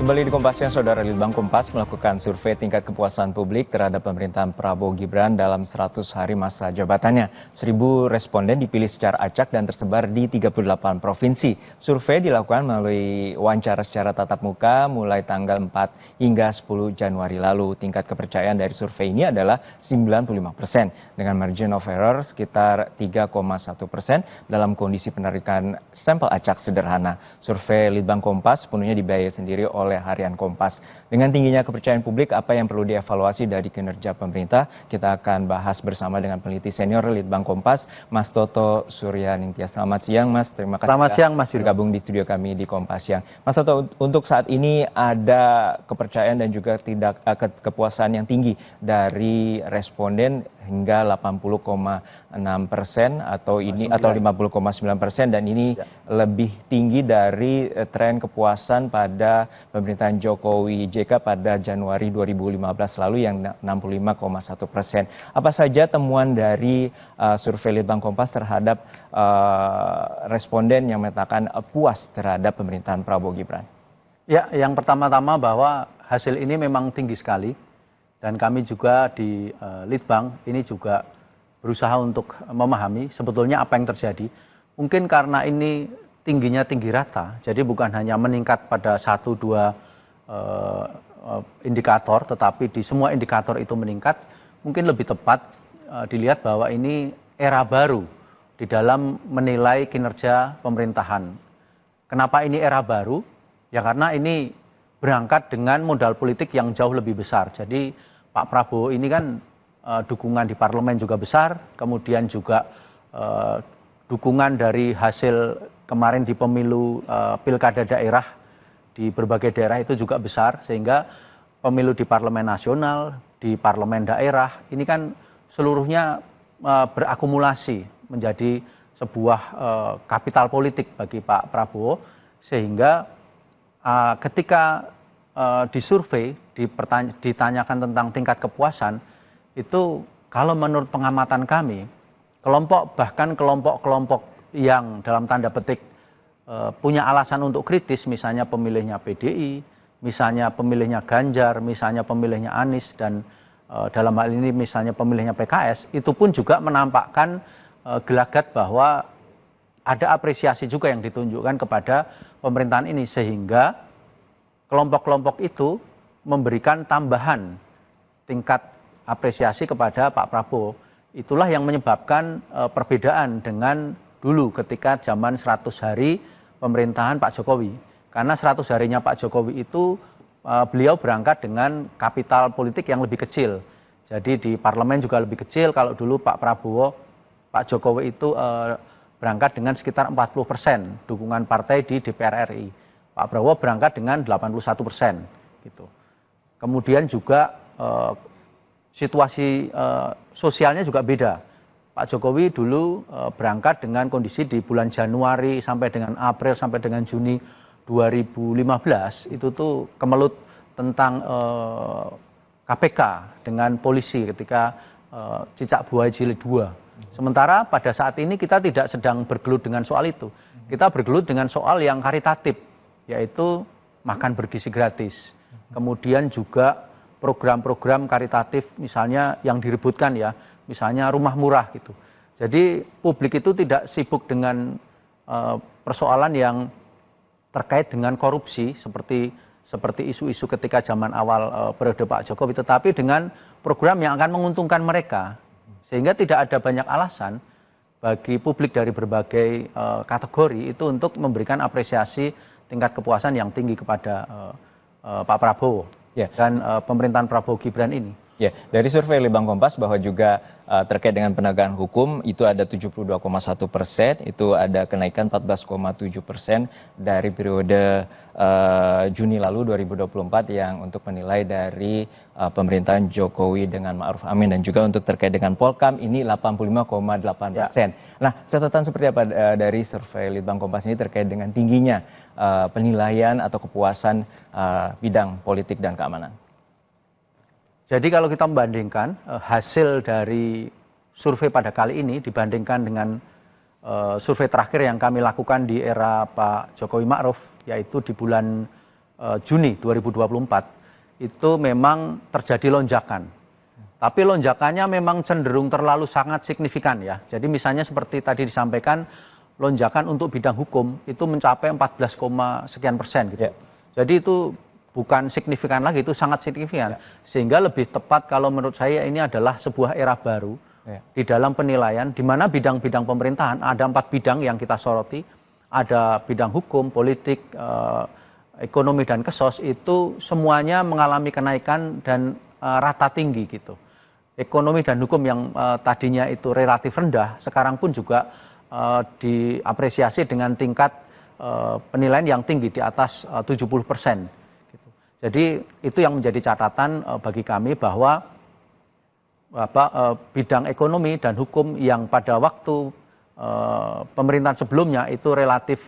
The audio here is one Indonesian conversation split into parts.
Kembali di Kompas Siang, Saudara. Litbang Kompas melakukan survei tingkat kepuasan publik terhadap pemerintahan Prabowo Gibran dalam 100 hari masa jabatannya. 1.000 responden dipilih secara acak dan tersebar di 38 provinsi. Survei dilakukan melalui wawancara secara tatap muka mulai tanggal 4 hingga 10 Januari lalu. Tingkat kepercayaan dari survei ini adalah 95%, dengan margin of error sekitar 3,1% dalam kondisi penarikan sampel acak sederhana. Survei Litbang Kompas sepenuhnya dibiayai sendiri oleh Harian Kompas. Dengan tingginya kepercayaan publik, apa yang perlu dievaluasi dari kinerja pemerintah? Kita akan bahas bersama dengan peneliti senior Litbang Kompas, Mas Toto Suryaningtya. Selamat siang, Mas. Terima kasih Selamat siang, Mas bergabung di studio kami di Kompas Siang. Mas Toto, untuk saat ini ada kepercayaan dan juga kepuasan yang tinggi dari responden hingga 80,6% atau 50,9%, dan ini lebih tinggi dari tren kepuasan pada pemerintahan Jokowi JK pada Januari 2015 lalu yang 65,1%. Apa saja temuan dari survei Litbang Kompas terhadap responden yang menyatakan puas terhadap pemerintahan Prabowo Gibran? Ya, yang pertama-tama bahwa hasil ini memang tinggi sekali. Dan kami juga di Litbang ini juga berusaha untuk memahami sebetulnya apa yang terjadi. Mungkin karena ini tingginya tinggi rata, jadi bukan hanya meningkat pada 1-2 indikator, tetapi di semua indikator itu meningkat. Mungkin lebih tepat dilihat bahwa ini era baru di dalam menilai kinerja pemerintahan. Kenapa ini era baru? Ya karena ini berangkat dengan modal politik yang jauh lebih besar. Jadi Pak Prabowo ini kan dukungan di parlemen juga besar, kemudian juga dukungan dari hasil kemarin di pemilu pilkada daerah di berbagai daerah itu juga besar, sehingga pemilu di parlemen nasional, di parlemen daerah, ini kan seluruhnya berakumulasi menjadi sebuah kapital politik bagi Pak Prabowo, sehingga ketika disurvei, ditanyakan tentang tingkat kepuasan, itu kalau menurut pengamatan kami, bahkan kelompok-kelompok yang dalam tanda petik punya alasan untuk kritis, misalnya pemilihnya PDI, misalnya pemilihnya Ganjar, misalnya pemilihnya Anies, dan dalam hal ini misalnya pemilihnya PKS, itu pun juga menampakkan gelagat bahwa ada apresiasi juga yang ditunjukkan kepada pemerintahan ini, sehingga kelompok-kelompok itu memberikan tambahan tingkat apresiasi kepada Pak Prabowo. Itulah yang menyebabkan perbedaan dengan dulu ketika zaman 100 hari pemerintahan Pak Jokowi. Karena 100 harinya Pak Jokowi itu beliau berangkat dengan kapital politik yang lebih kecil. Jadi di parlemen juga lebih kecil. Kalau dulu Pak Jokowi itu berangkat dengan sekitar 40% dukungan partai di DPR RI. Pak Prabowo berangkat dengan 81%. Gitu. Kemudian juga situasi sosialnya juga beda. Pak Jokowi dulu berangkat dengan kondisi di bulan Januari sampai dengan April sampai dengan Juni 2015 itu tuh kemelut tentang KPK dengan polisi ketika cicak buaya jilid 2. Sementara pada saat ini kita tidak sedang bergelut dengan soal itu. Kita bergelut dengan soal yang karitatif, yaitu makan bergizi gratis. Kemudian juga program-program karitatif misalnya yang direbutkan ya, misalnya rumah murah gitu. Jadi publik itu tidak sibuk dengan persoalan yang terkait dengan korupsi seperti isu-isu ketika zaman awal periode Pak Jokowi, tetapi dengan program yang akan menguntungkan mereka. Sehingga tidak ada banyak alasan bagi publik dari berbagai kategori itu untuk memberikan apresiasi tingkat kepuasan yang tinggi kepada Pak Prabowo dan pemerintahan Prabowo Gibran ini. Ya, dari survei Litbang Kompas bahwa juga terkait dengan penegakan hukum itu ada 72,1%, itu ada kenaikan 14,7% dari periode Juni lalu 2024 yang untuk menilai dari pemerintahan Jokowi dengan Ma'ruf Amin, dan juga untuk terkait dengan Polkam ini 85,8%. Nah, catatan seperti apa dari survei Litbang Kompas ini terkait dengan tingginya penilaian atau kepuasan bidang politik dan keamanan? Jadi kalau kita membandingkan hasil dari survei pada kali ini dibandingkan dengan survei terakhir yang kami lakukan di era Pak Jokowi Ma'ruf, yaitu di bulan Juni 2024 itu memang terjadi lonjakan. Tapi lonjakannya memang cenderung terlalu sangat signifikan ya. Jadi misalnya seperti tadi disampaikan, lonjakan untuk bidang hukum itu mencapai 14, sekian% gitu. Jadi itu bukan signifikan lagi, itu sangat signifikan. Sehingga lebih tepat kalau menurut saya ini adalah sebuah era baru di dalam penilaian, di mana bidang-bidang pemerintahan, ada 4 bidang yang kita soroti, ada bidang hukum, politik, ekonomi, dan kesos, itu semuanya mengalami kenaikan dan rata tinggi gitu. Ekonomi dan hukum yang tadinya itu relatif rendah, sekarang pun juga diapresiasi dengan tingkat penilaian yang tinggi di atas 70%. Gitu. Jadi itu yang menjadi catatan bagi kami bahwa bidang ekonomi dan hukum yang pada waktu pemerintahan sebelumnya itu relatif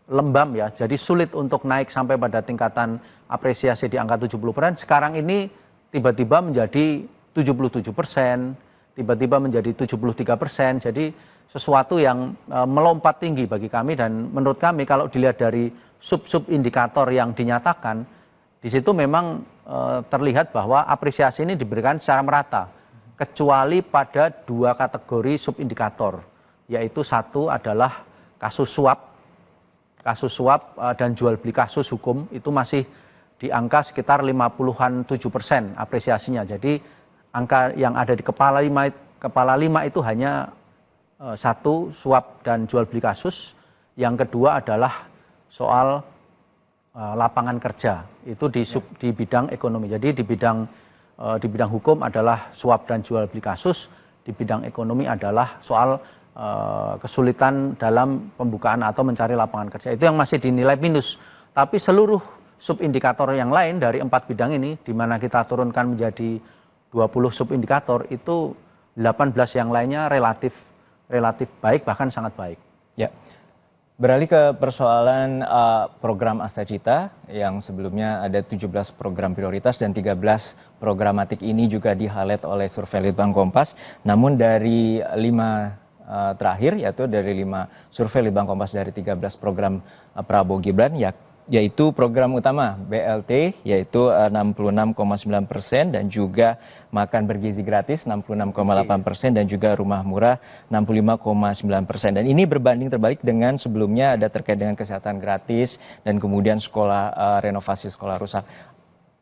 lembam ya, jadi sulit untuk naik sampai pada tingkatan apresiasi di angka 70%. Sekarang ini tiba-tiba menjadi 77%, tiba-tiba menjadi 73%. Jadi sesuatu yang melompat tinggi bagi kami, dan menurut kami kalau dilihat dari sub-sub indikator yang dinyatakan, di situ memang terlihat bahwa apresiasi ini diberikan secara merata, kecuali pada 2 kategori sub indikator, yaitu satu adalah kasus suap dan jual beli kasus hukum, itu masih di angka sekitar 50-an 7% apresiasinya. Jadi angka yang ada di kepala 5 itu hanya satu, suap dan jual beli kasus. Yang kedua adalah soal lapangan kerja, itu di bidang ekonomi. Jadi di bidang hukum adalah suap dan jual beli kasus, di bidang ekonomi adalah soal kesulitan dalam pembukaan atau mencari lapangan kerja. Itu yang masih dinilai minus. Tapi seluruh subindikator yang lain dari 4 bidang ini, di mana kita turunkan menjadi 20 subindikator, itu 18 yang lainnya relatif baik, bahkan sangat baik. Ya. Beralih ke persoalan program Astacita yang sebelumnya ada 17 program prioritas dan 13 programatik ini juga di-highlight oleh survei Litbang Kompas. Namun dari 5 terakhir, yaitu dari 5 survei Litbang Kompas dari 13 program Prabowo Gibran, yaitu program utama BLT yaitu 66,9% dan juga makan bergizi gratis 66,8% dan juga rumah murah 65,9%. Dan ini berbanding terbalik dengan sebelumnya ada terkait dengan kesehatan gratis dan kemudian renovasi sekolah rusak.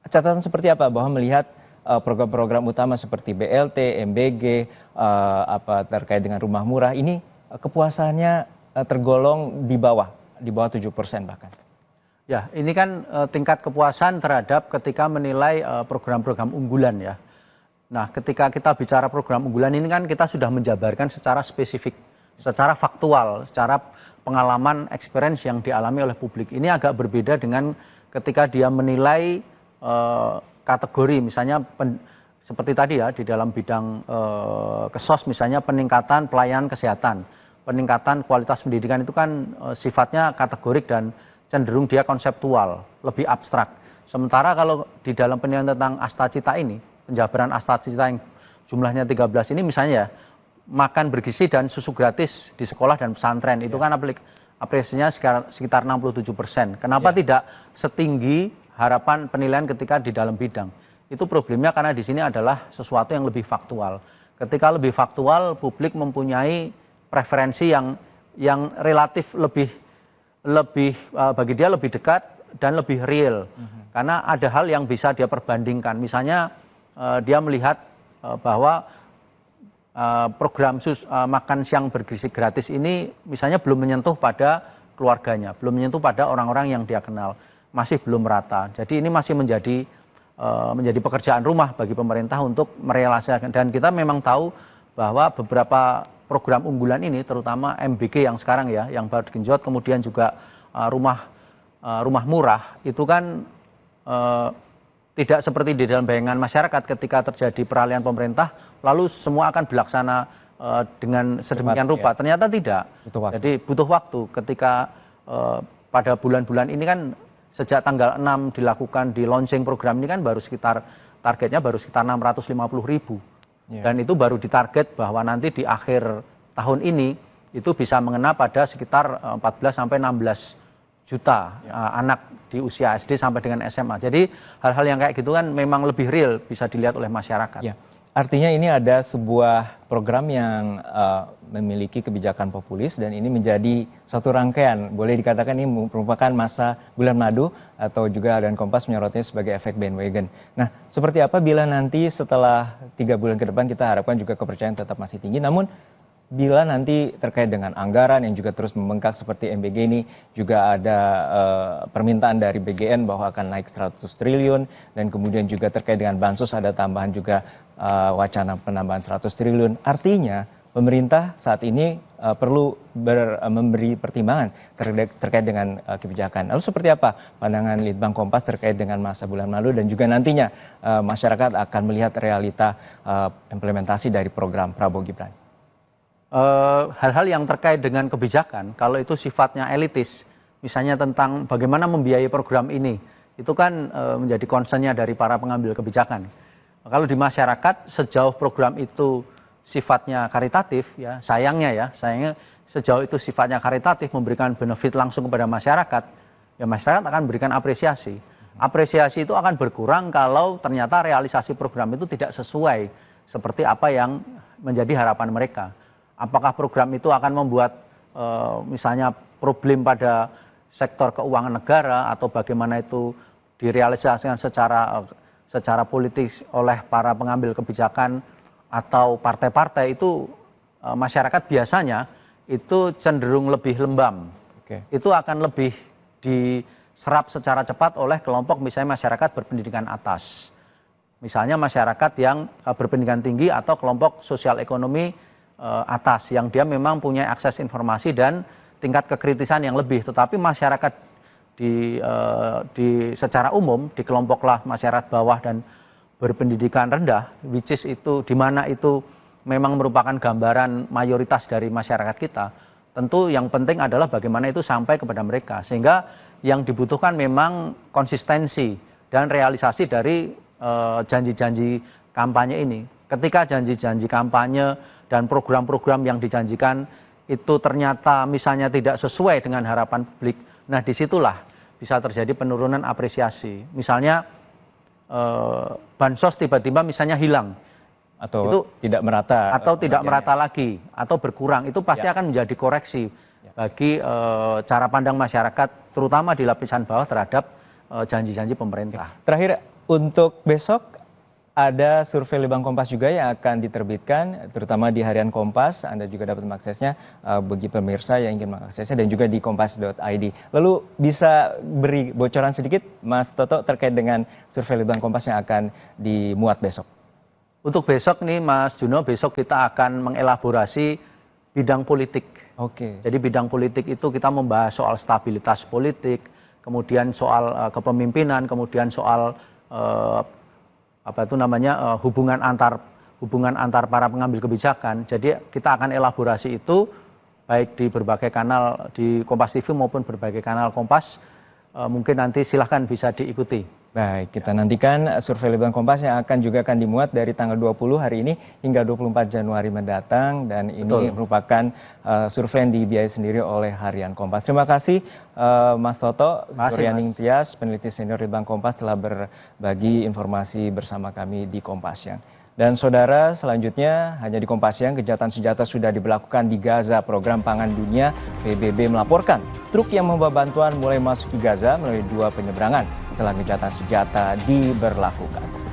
Catatan seperti apa bahwa melihat program-program utama seperti BLT, MBG, terkait dengan rumah murah ini kepuasannya tergolong di bawah 7% bahkan. Ya, ini kan tingkat kepuasan terhadap ketika menilai program-program unggulan ya. Nah, ketika kita bicara program unggulan ini kan kita sudah menjabarkan secara spesifik, secara faktual, secara pengalaman, experience yang dialami oleh publik. Ini agak berbeda dengan ketika dia menilai kategori, misalnya seperti tadi ya, di dalam bidang kesos misalnya peningkatan pelayanan kesehatan, peningkatan kualitas pendidikan, itu kan sifatnya kategorik dan cenderung dia konseptual, lebih abstrak. Sementara kalau di dalam penilaian tentang Astacita ini, penjabaran Astacita yang jumlahnya 13 ini misalnya ya, makan bergizi dan susu gratis di sekolah dan pesantren, itu kan apresiasinya sekitar 67%. Kenapa tidak setinggi harapan penilaian ketika di dalam bidang? Itu problemnya karena di sini adalah sesuatu yang lebih faktual. Ketika lebih faktual, publik mempunyai preferensi yang relatif lebih bagi dia lebih dekat dan lebih real. Karena ada hal yang bisa dia perbandingkan. Misalnya dia melihat bahwa program makan siang bergizi gratis ini misalnya belum menyentuh pada keluarganya, belum menyentuh pada orang-orang yang dia kenal, masih belum merata. Jadi ini masih menjadi pekerjaan rumah bagi pemerintah untuk merealisasikan. Dan kita memang tahu bahwa beberapa program unggulan ini, terutama MBG yang sekarang ya, yang baru digenjot, kemudian juga rumah murah, itu kan tidak seperti di dalam bayangan masyarakat ketika terjadi peralihan pemerintah, lalu semua akan dilaksana dengan sedemikian rupa. Ternyata tidak. Jadi butuh waktu. Ketika pada bulan-bulan ini kan sejak tanggal 6 dilakukan di launching program ini kan targetnya baru sekitar 650.000. Dan itu baru ditarget bahwa nanti di akhir tahun ini itu bisa mengena pada sekitar 14 sampai 16 juta anak di usia SD sampai dengan SMA. Jadi hal-hal yang kayak gitu kan memang lebih real bisa dilihat oleh masyarakat. Ya. Artinya ini ada sebuah program yang memiliki kebijakan populis dan ini menjadi satu rangkaian. Boleh dikatakan ini merupakan masa bulan madu atau juga Harian Kompas menyorotnya sebagai efek bandwagon. Nah, seperti apa bila nanti setelah 3 bulan ke depan kita harapkan juga kepercayaan tetap masih tinggi. Namun bila nanti terkait dengan anggaran yang juga terus membengkak seperti MBG ini, juga ada permintaan dari BGN bahwa akan naik 100 triliun, dan kemudian juga terkait dengan bansos ada tambahan juga wacana penambahan 100 triliun. Artinya pemerintah saat ini perlu memberi pertimbangan terkait dengan kebijakan. Lalu seperti apa pandangan Litbang Kompas terkait dengan masa bulan lalu dan juga nantinya masyarakat akan melihat realita implementasi dari program Prabowo Gibran? Hal-hal yang terkait dengan kebijakan, kalau itu sifatnya elitis, misalnya tentang bagaimana membiayai program ini, itu kan menjadi concernnya dari para pengambil kebijakan. Kalau di masyarakat, sejauh program itu sifatnya karitatif, ya sayangnya sejauh itu sifatnya karitatif, memberikan benefit langsung kepada masyarakat, ya masyarakat akan memberikan apresiasi. Apresiasi itu akan berkurang kalau ternyata realisasi program itu tidak sesuai seperti apa yang menjadi harapan mereka. Apakah program itu akan membuat misalnya problem pada sektor keuangan negara atau bagaimana itu direalisasikan secara politis oleh para pengambil kebijakan atau partai-partai, itu masyarakat biasanya itu cenderung lebih lembam. Itu akan lebih diserap secara cepat oleh kelompok misalnya masyarakat berpendidikan atas. Misalnya masyarakat yang berpendidikan tinggi atau kelompok sosial ekonomi atas yang dia memang punya akses informasi dan tingkat kekritisan yang lebih. Tetapi masyarakat secara umum di kelompoklah masyarakat bawah dan berpendidikan rendah, which is itu di mana itu memang merupakan gambaran mayoritas dari masyarakat kita. Tentu yang penting adalah bagaimana itu sampai kepada mereka, sehingga yang dibutuhkan memang konsistensi dan realisasi dari janji-janji kampanye ini. Ketika janji-janji kampanye dan program-program yang dijanjikan itu ternyata misalnya tidak sesuai dengan harapan publik, nah disitulah bisa terjadi penurunan apresiasi. Misalnya bansos tiba-tiba misalnya hilang, atau itu tidak merata, atau tidak merata lagi, atau berkurang, itu pasti akan menjadi koreksi bagi cara pandang masyarakat, terutama di lapisan bawah terhadap janji-janji pemerintah. Terakhir, untuk besok ada survei Litbang Kompas juga yang akan diterbitkan, terutama di Harian Kompas. Anda juga dapat mengaksesnya bagi pemirsa yang ingin mengaksesnya, dan juga di kompas.id. Lalu bisa beri bocoran sedikit, Mas Toto, terkait dengan survei Litbang Kompas yang akan dimuat besok? Untuk besok nih Mas Juno, besok kita akan mengelaborasi bidang politik. Jadi bidang politik itu kita membahas soal stabilitas politik, kemudian soal kepemimpinan, kemudian soal hubungan antar para pengambil kebijakan. Jadi kita akan elaborasi itu baik di berbagai kanal di Kompas TV maupun berbagai kanal Kompas. Mungkin nanti silahkan bisa diikuti. Baik, kita nantikan survei Litbang Kompas yang akan dimuat dari tanggal 20 hari ini hingga 24 Januari mendatang, dan ini merupakan survei yang dibiayai sendiri oleh Harian Kompas. Terima kasih Mas Toto, Suryaning Tias, peneliti senior Litbang Kompas, telah berbagi informasi bersama kami di Kompas Siang. Dan saudara, selanjutnya hanya di Kompas Siang, kejahatan senjata sudah diberlakukan di Gaza. Program Pangan Dunia PBB melaporkan truk yang membawa bantuan mulai masuk ke Gaza melalui 2 penyeberangan setelah kejahatan senjata diberlakukan.